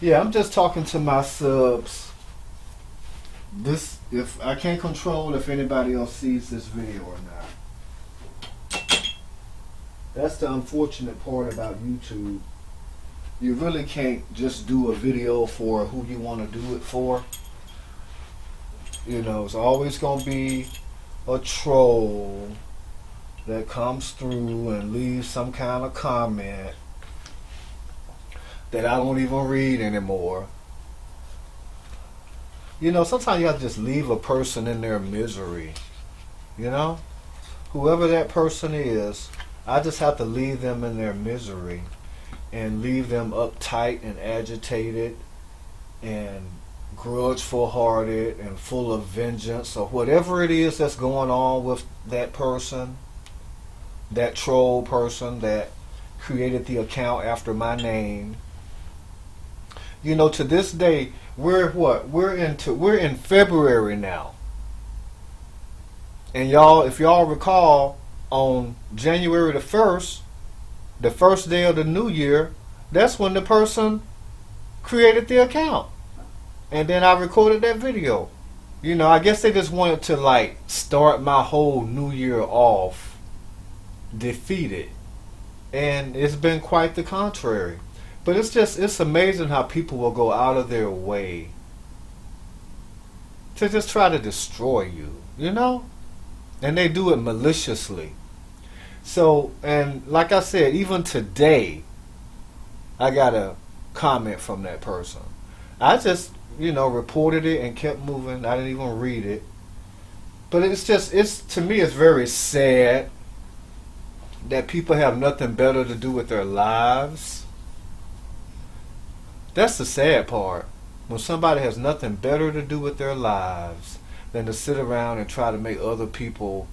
Yeah, I'm just talking to my subs. This, if I can't control if anybody else sees this video or not. That's the unfortunate part about YouTube. You really can't just do a video for who you want to do it for. You know, it's always going to be a troll that comes through and leaves some kind of comment that I don't even read anymore. You know, sometimes you have to just leave a person in their misery. You know? Whoever that person is, I just have to leave them in their misery and leave them uptight and agitated and grudgeful hearted and full of vengeance or whatever it is that's going on with that person, that troll person that created the account after my name. You know, to this day, we're in February now. And y'all, if y'all recall, on January the 1st, the first day of the new year, that's when the person created the account. And then I recorded that video. You know, I guess they just wanted to like start my whole new year off defeated. And it's been quite the contrary. But it's amazing how people will go out of their way to just try to destroy you, you know? And they do it maliciously. So, and like I said, even today, I got a comment from that person. I just, you know, reported it and kept moving. I didn't even read it. But to me, it's very sad that people have nothing better to do with their lives. That's the sad part. When somebody has nothing better to do with their lives than to sit around and try to make other people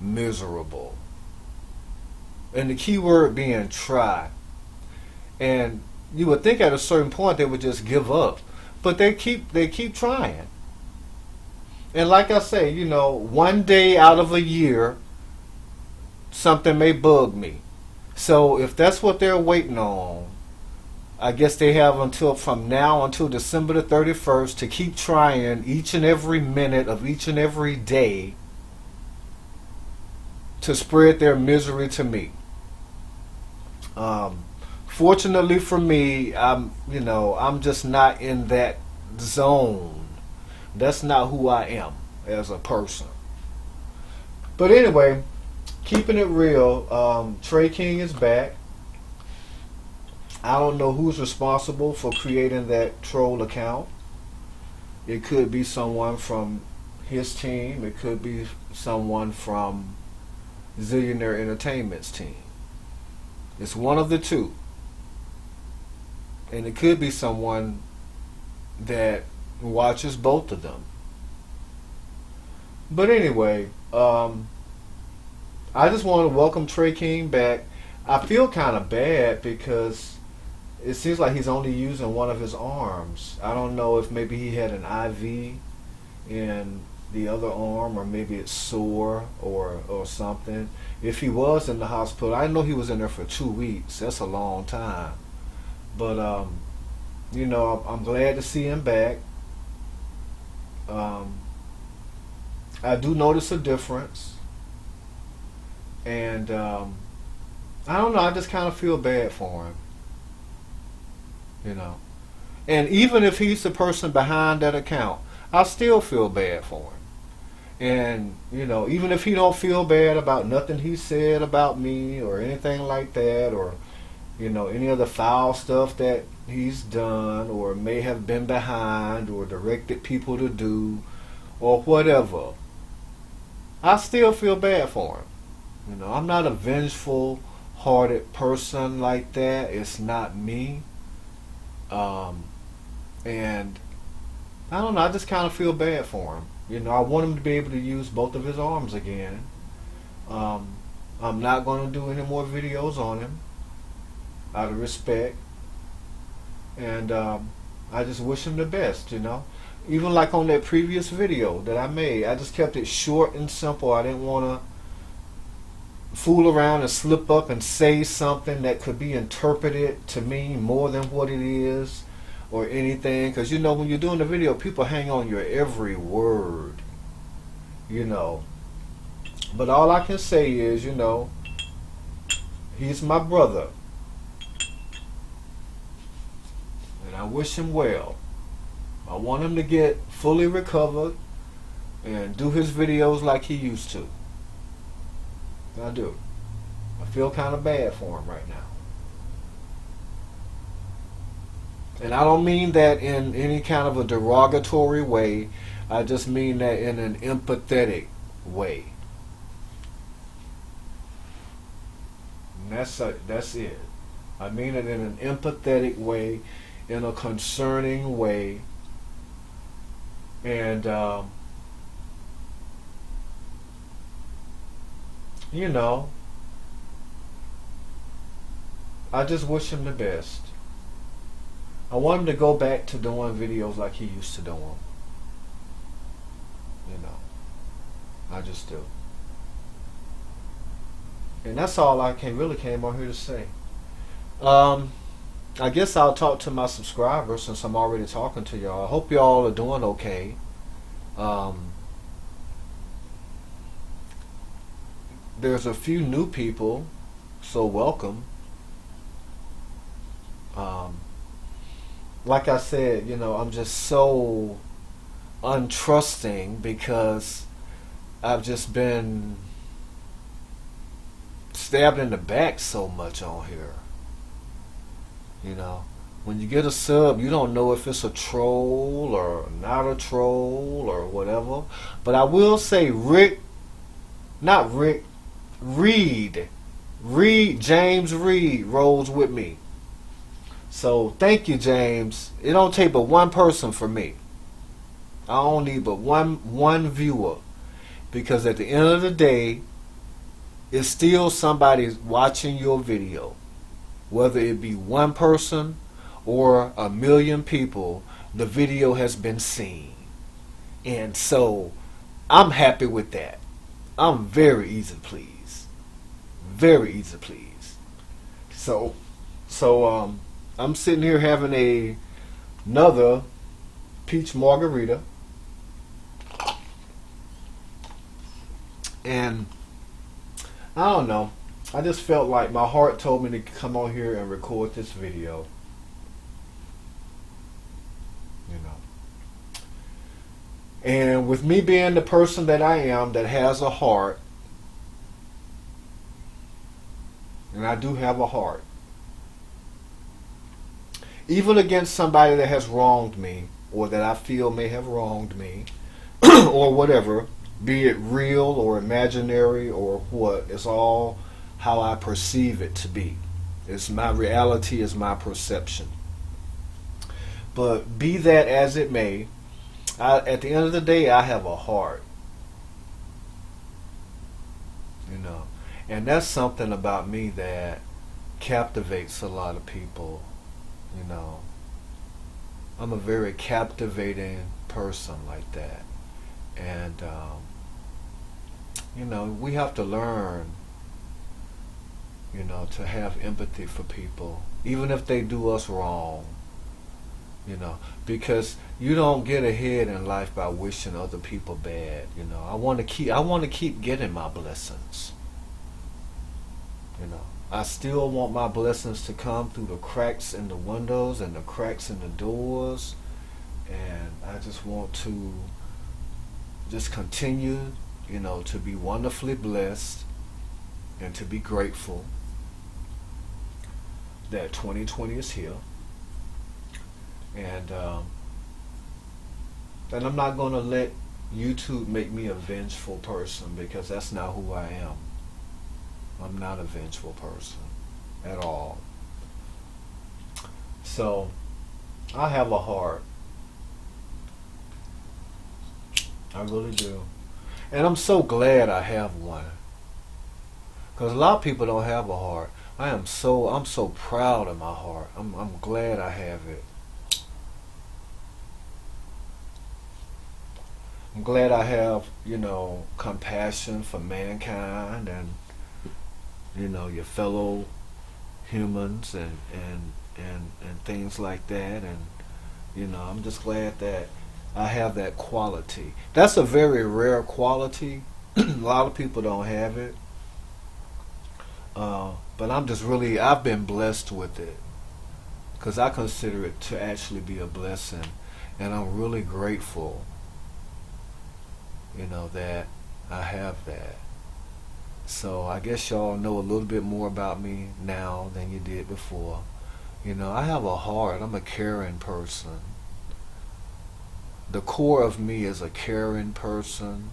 miserable. And the key word being try. And you would think at a certain point they would just give up. But they keep trying. And like I say, you know, one day out of a year, something may bug me. So if that's what they're waiting on, I guess they have from now until December the 31st to keep trying each and every minute of each and every day to spread their misery to me. Fortunately for me, I'm just not in that zone. That's not who I am as a person. But anyway, keeping it real, Trey King is back. I don't know who's responsible for creating that troll account. It could be someone from his team. It could be someone from Zillionaire Entertainment's team. It's one of the two. And it could be someone that watches both of them. But anyway, I just want to welcome Trey King back. I feel kind of bad because it seems like he's only using one of his arms. I don't know if maybe he had an IV in the other arm, or maybe it's sore or something. If he was in the hospital, I know he was in there for 2 weeks. That's a long time. But you know, I'm glad to see him back. I do notice a difference, and I don't know. I just kind of feel bad for him. You know, and even if he's the person behind that account, I still feel bad for him. And you know, even if he don't feel bad about nothing he said about me or anything like that, or you know, any of the foul stuff that he's done or may have been behind or directed people to do or whatever, I still feel bad for him. You know, I'm not a vengeful hearted person like that. It's not me. And I don't know, I just kind of feel bad for him. You know, I want him to be able to use both of his arms again. I'm not going to do any more videos on him out of respect. And I just wish him the best, you know. Even like on that previous video that I made, I just kept it short and simple. I didn't want to fool around and slip up and say something that could be interpreted to mean more than what it is. or anything, because you know when you're doing the video, people hang on your every word, you know. But all I can say is, you know, he's my brother, and I wish him well. I want him to get fully recovered and do his videos like he used to. I do. I feel kind of bad for him right now. And I don't mean that in any kind of a derogatory way. I just mean that in an empathetic way. And that's it. I mean it in an empathetic way, in a concerning way. And, you know, I just wish him the best. I want him to go back to doing videos like he used to do them. You know, I just do. And that's all I really came on here to say. I guess I'll talk to my subscribers since I'm already talking to y'all. I hope y'all are doing okay. There's a few new people, so welcome. Like I said, you know, I'm just so untrusting because I've just been stabbed in the back so much on here. You know, when you get a sub, you don't know if it's a troll or not a troll or whatever. But I will say James Reed rolls with me. So thank you, James. It don't take but one person for me. I don't need but one viewer, because at the end of the day, it's still somebody watching your video. Whether it be one person or 1 million people, the video has been seen. And so I'm happy with that. I'm very easy to please. Very easy to please. So I'm sitting here having another peach margarita. And I don't know. I just felt like my heart told me to come on here and record this video. You know. And with me being the person that I am, that has a heart, and I do have a heart, even against somebody that has wronged me, or that I feel may have wronged me, or whatever, be it real or imaginary or what, it's all how I perceive it to be. It's my reality, is my perception. But be that as it may, at the end of the day, I have a heart. You know, and that's something about me that captivates a lot of people. You know, I'm a very captivating person like that. And you know, we have to learn, you know, to have empathy for people, even if they do us wrong. You know, because you don't get ahead in life by wishing other people bad. You know, I want to keep getting my blessings. You know, I still want my blessings to come through the cracks in the windows and the cracks in the doors, and I just want to just continue, you know, to be wonderfully blessed and to be grateful that 2020 is here. And I'm not going to let YouTube make me a vengeful person, because that's not who I am. I'm not a vengeful person at all. So I have a heart. I really do. And I'm so glad I have one, because a lot of people don't have a heart. I'm so proud of my heart. I'm glad I have it. I'm glad I have, you know, compassion for mankind and, you know, your fellow humans and things like that. And I'm just glad that I have that quality. That's a very rare quality. A lot of people don't have it. But I've been blessed with it because I consider it to actually be a blessing. And I'm really grateful, that I have that. So I guess y'all know a little bit more about me now than you did before. I have a heart. I'm a caring person. The core of me is a caring person,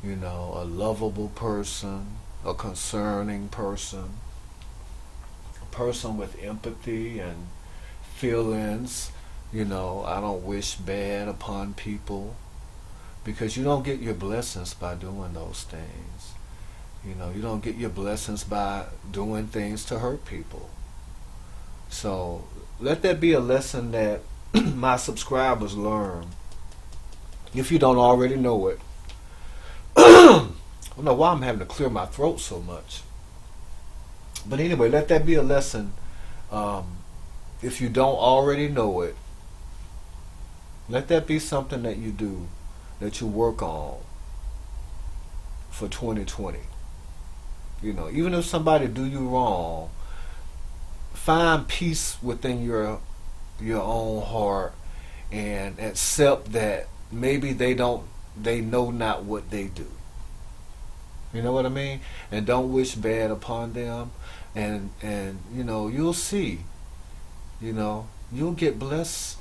a lovable person, a concerning person, a person with empathy and feelings. I don't wish bad upon people because you don't get your blessings by doing those things. You don't get your blessings by doing things to hurt people. So let that be a lesson that my subscribers learn. If you don't already know it. I don't know why I'm having to clear my throat so much. But anyway, let that be a lesson. If you don't already know it, let that be something that you do, that you work on for 2020. Even if somebody do you wrong, find peace within your own heart and accept that maybe they know not what they do. You know what I mean? And don't wish bad upon them. And you'll see. You'll get blessings.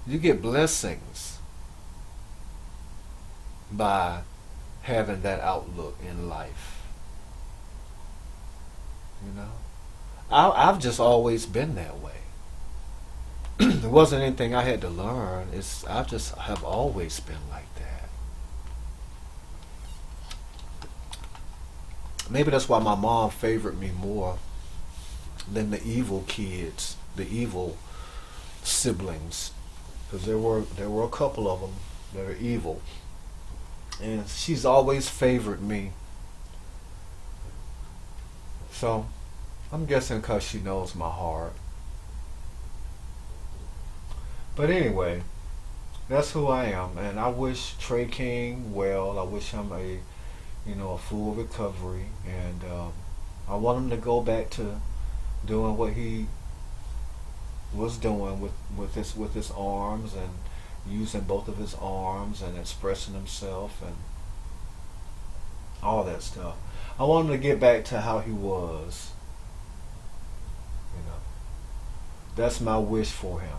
You get blessings by having that outlook in life. I've just always been that way. It wasn't anything I had to learn. I just have always been like that. Maybe that's why my mom favored me more than the evil kids, the evil siblings, because there were a couple of them that are evil, and she's always favored me. So I'm guessing because she knows my heart. But anyway, that's who I am, and I wish Trey King well. I wish him a full recovery, and I want him to go back to doing what he was doing with his arms and using both of his arms and expressing himself and all that stuff. I want him to get back to how he was. That's my wish for him.